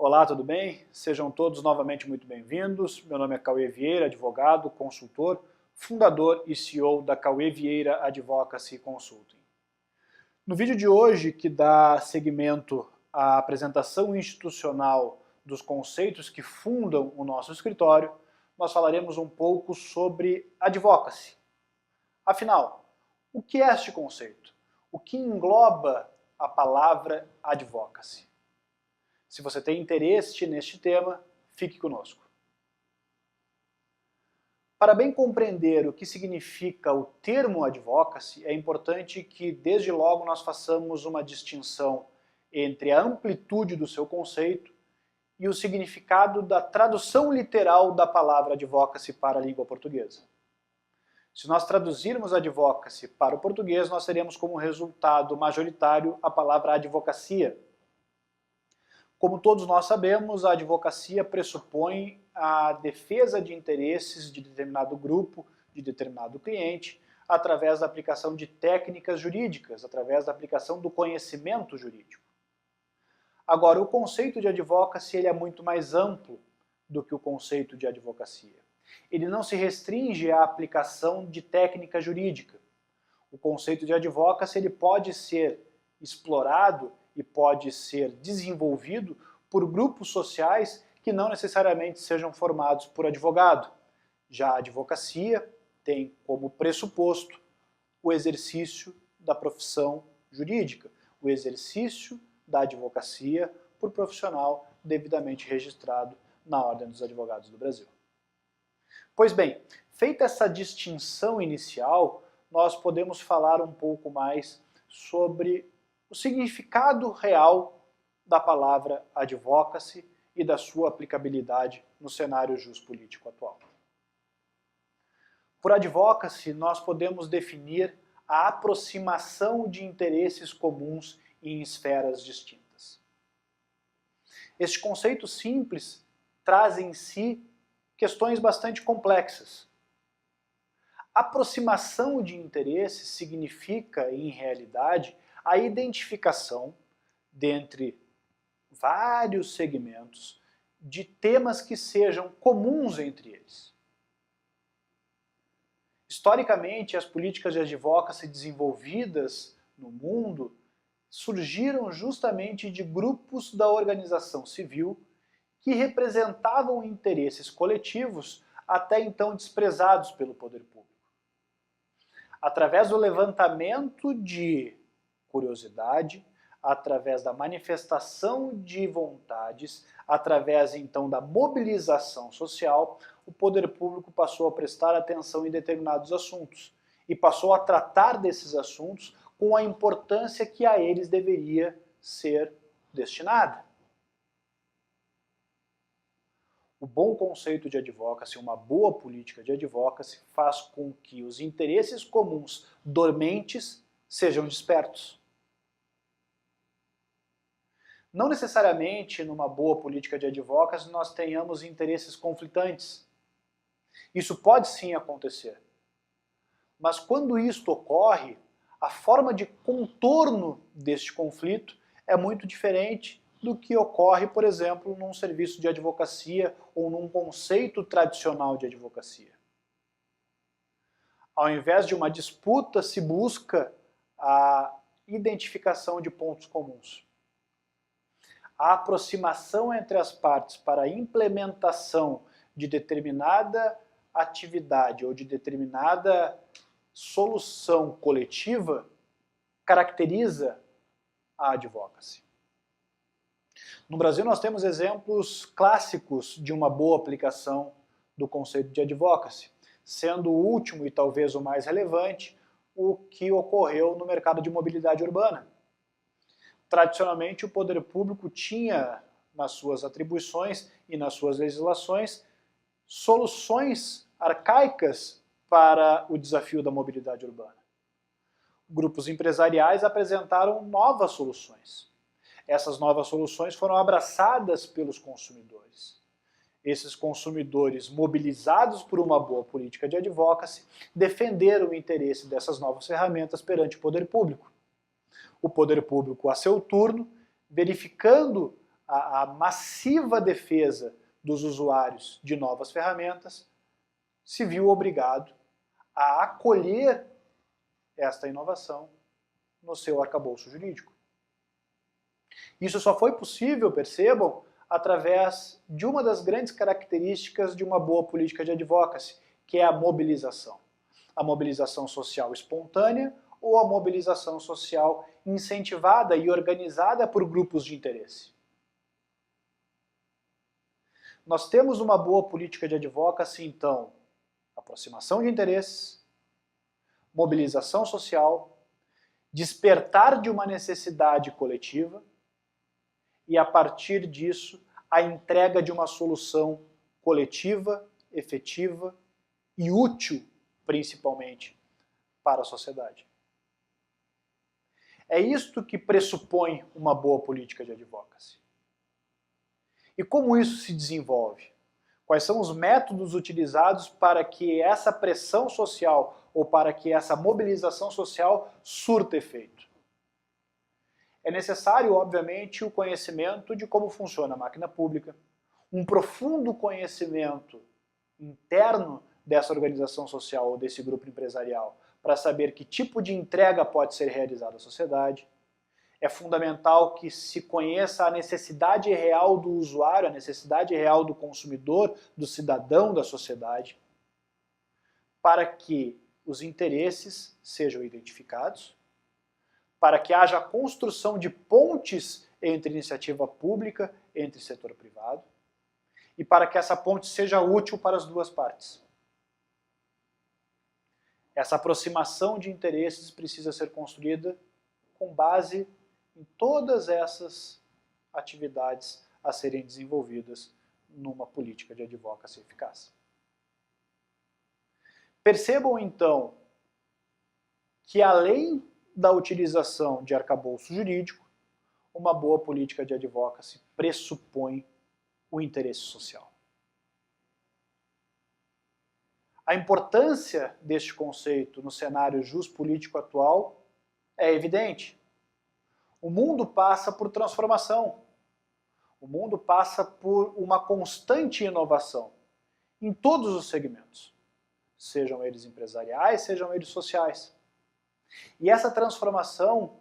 Olá, tudo bem? Sejam todos novamente muito bem-vindos. Meu nome é Cauê Vieira, advogado, consultor, fundador e CEO da Cauê Vieira Advocacy Consulting. No vídeo de hoje, que dá seguimento à apresentação institucional dos conceitos que fundam o nosso escritório, nós falaremos um pouco sobre advocacy. Afinal, o que é este conceito? O que engloba a palavra advocacy? Se você tem interesse neste tema, fique conosco. Para bem compreender o que significa o termo advocacy, é importante que desde logo nós façamos uma distinção entre a amplitude do seu conceito e o significado da tradução literal da palavra advocacy para a língua portuguesa. Se nós traduzirmos advocacy para o português, nós teremos como resultado majoritário a palavra advocacia. Como todos nós sabemos, a advocacia pressupõe a defesa de interesses de determinado grupo, de determinado cliente, através da aplicação de técnicas jurídicas, através da aplicação do conhecimento jurídico. Agora, o conceito de advocacy ele é muito mais amplo do que o conceito de advocacia. Ele não se restringe à aplicação de técnica jurídica. O conceito de advocacy ele pode ser explorado e pode ser desenvolvido por grupos sociais que não necessariamente sejam formados por advogado. Já a advocacia tem como pressuposto o exercício da profissão jurídica, o exercício da advocacia por profissional devidamente registrado na Ordem dos Advogados do Brasil. Pois bem, feita essa distinção inicial, nós podemos falar um pouco mais sobre o significado real da palavra advocacy e da sua aplicabilidade no cenário juspolítico atual. Por advocacy, nós podemos definir a aproximação de interesses comuns em esferas distintas. Este conceito simples traz em si questões bastante complexas. Aproximação de interesses significa, em realidade, a identificação dentre vários segmentos de temas que sejam comuns entre eles. Historicamente, as políticas de advocacy desenvolvidas no mundo surgiram justamente de grupos da organização civil que representavam interesses coletivos até então desprezados pelo poder público. Através do levantamento de curiosidade, através da manifestação de vontades, através então da mobilização social, o poder público passou a prestar atenção em determinados assuntos e passou a tratar desses assuntos com a importância que a eles deveria ser destinada. O bom conceito de advocacy, uma boa política de advocacy, faz com que os interesses comuns dormentes sejam despertos. Não necessariamente numa boa política de advocacy nós tenhamos interesses conflitantes. Isso pode sim acontecer. Mas quando isto ocorre, a forma de contorno deste conflito é muito diferente do que ocorre, por exemplo, num serviço de advocacia ou num conceito tradicional de advocacia. Ao invés de uma disputa, se busca a identificação de pontos comuns. A aproximação entre as partes para a implementação de determinada atividade ou de determinada solução coletiva caracteriza a advocacy. No Brasil nós temos exemplos clássicos de uma boa aplicação do conceito de advocacy, sendo o último e talvez o mais relevante o que ocorreu no mercado de mobilidade urbana. Tradicionalmente, o poder público tinha nas suas atribuições e nas suas legislações soluções arcaicas para o desafio da mobilidade urbana. Grupos empresariais apresentaram novas soluções. Essas novas soluções foram abraçadas pelos consumidores. Esses consumidores, mobilizados por uma boa política de advocacy, defenderam o interesse dessas novas ferramentas perante o poder público. O poder público, a seu turno, verificando a massiva defesa dos usuários de novas ferramentas, se viu obrigado a acolher esta inovação no seu arcabouço jurídico. Isso só foi possível, percebam, através de uma das grandes características de uma boa política de advocacy, que é a mobilização. A mobilização social espontânea ou a mobilização social incentivada e organizada por grupos de interesse. Nós temos uma boa política de advocacy, então, aproximação de interesses, mobilização social, despertar de uma necessidade coletiva e, a partir disso, a entrega de uma solução coletiva, efetiva e útil, principalmente, para a sociedade. É isto que pressupõe uma boa política de advocacy. E como isso se desenvolve? Quais são os métodos utilizados para que essa pressão social ou para que essa mobilização social surta efeito? É necessário, obviamente, o conhecimento de como funciona a máquina pública, um profundo conhecimento interno dessa organização social ou desse grupo empresarial para saber que tipo de entrega pode ser realizada à sociedade. É fundamental que se conheça a necessidade real do usuário, a necessidade real do consumidor, do cidadão da sociedade, para que os interesses sejam identificados, para que haja a construção de pontes entre iniciativa pública, entre setor privado, e para que essa ponte seja útil para as duas partes. Essa aproximação de interesses precisa ser construída com base em todas essas atividades a serem desenvolvidas numa política de advocacy eficaz. Percebam, então, que além da utilização de arcabouço jurídico, uma boa política de advocacy pressupõe o interesse social. A importância deste conceito no cenário juspolítico atual é evidente. O mundo passa por transformação. O mundo passa por uma constante inovação em todos os segmentos, sejam eles empresariais, sejam eles sociais. E essa transformação,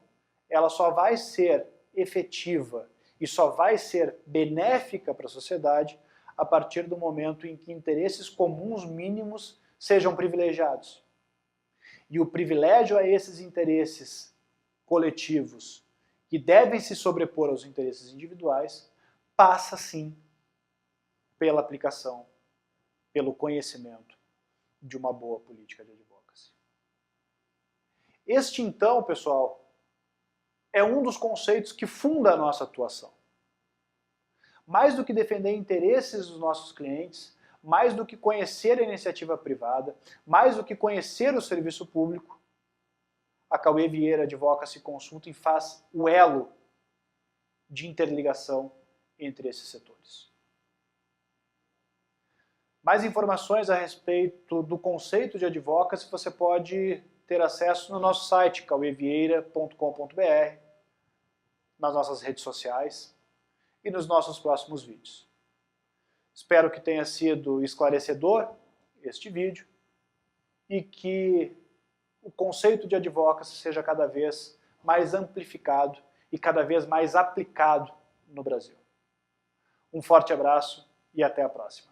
ela só vai ser efetiva e só vai ser benéfica para a sociedade a partir do momento em que interesses comuns mínimos sejam privilegiados. E o privilégio a esses interesses coletivos, que devem se sobrepor aos interesses individuais, passa sim pela aplicação, pelo conhecimento de uma boa política de advocacy. Este então, pessoal, é um dos conceitos que funda a nossa atuação. Mais do que defender interesses dos nossos clientes, mais do que conhecer a iniciativa privada, mais do que conhecer o serviço público, a Cauê Vieira Advocacy Consulting faz o elo de interligação entre esses setores. Mais informações a respeito do conceito de advocacy você pode ter acesso no nosso site, cauevieira.com.br, nas nossas redes sociais e nos nossos próximos vídeos. Espero que tenha sido esclarecedor este vídeo e que o conceito de advocacy seja cada vez mais amplificado e cada vez mais aplicado no Brasil. Um forte abraço e até a próxima.